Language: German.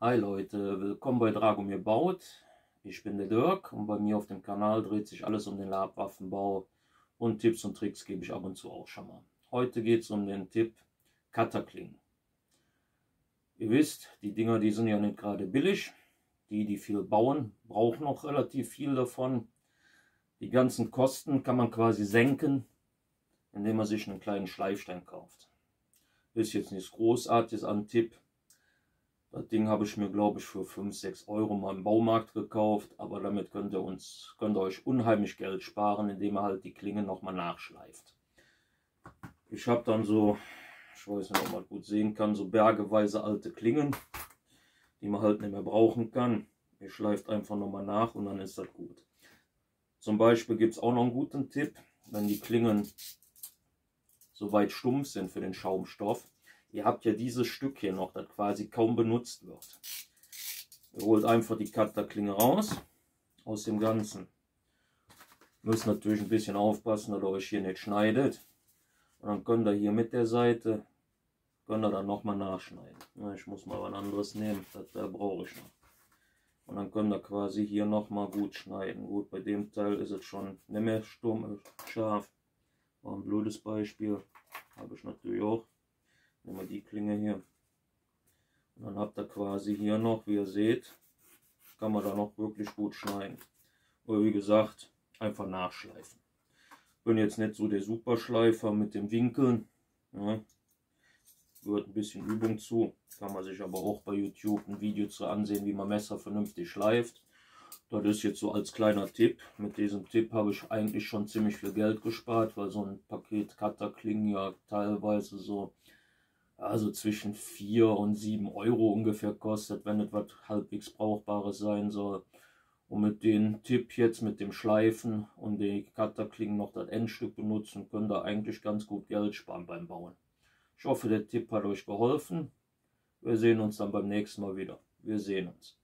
Hi Leute, willkommen bei Dragomir baut. Ich bin der Dirk und bei mir auf dem Kanal dreht sich alles um den Labwaffenbau und Tipps und Tricks gebe ich ab und zu auch schon mal. Heute geht es um den Tipp Cutterklingen. Ihr wisst, die Dinger, die sind ja nicht gerade billig. Die viel bauen, brauchen auch relativ viel davon. Die ganzen Kosten kann man quasi senken, indem man sich einen kleinen Schleifstein kauft. Ist jetzt nichts Großartiges an Tipp. Das Ding habe ich mir, glaube ich, für 5, 6 Euro mal im Baumarkt gekauft. Aber damit könnt ihr euch unheimlich Geld sparen, indem ihr halt die Klinge nochmal nachschleift. Ich habe dann so, ich weiß nicht, ob man gut sehen kann, so bergeweise alte Klingen, die man halt nicht mehr brauchen kann. Ihr schleift einfach nochmal nach und dann ist das gut. Zum Beispiel gibt es auch noch einen guten Tipp, wenn die Klingen so weit stumpf sind für den Schaumstoff. Ihr habt ja dieses Stück hier noch, das quasi kaum benutzt wird. Ihr holt einfach die Cutterklinge raus aus dem Ganzen. Müsst natürlich ein bisschen aufpassen, dass ihr euch hier nicht schneidet. Und dann könnt ihr hier mit der Seite, könnt ihr dann nochmal nachschneiden. Ich muss mal was anderes nehmen, das brauche ich noch. Und dann könnt ihr quasi hier nochmal gut schneiden. Gut, bei dem Teil ist es schon nicht mehr scharf. War ein blödes Beispiel, habe ich natürlich auch. Nehmen wir die Klinge hier. Und dann habt ihr quasi hier noch, wie ihr seht, kann man da noch wirklich gut schneiden. Aber wie gesagt, einfach nachschleifen. Bin jetzt nicht so der Superschleifer mit dem Winkeln. Ja, gehört ein bisschen Übung zu. Kann man sich aber auch bei YouTube ein Video zu ansehen, wie man Messer vernünftig schleift. Das ist jetzt so als kleiner Tipp. Mit diesem Tipp habe ich eigentlich schon ziemlich viel Geld gespart, weil so ein Paket Cutterklingen ja teilweise so also zwischen 4 und 7 Euro ungefähr kostet, wenn etwas halbwegs Brauchbares sein soll. Und mit dem Tipp jetzt mit dem Schleifen und die Cutterklingen noch das Endstück benutzen, könnt ihr eigentlich ganz gut Geld sparen beim Bauen. Ich hoffe, der Tipp hat euch geholfen. Wir sehen uns dann beim nächsten Mal wieder. Wir sehen uns.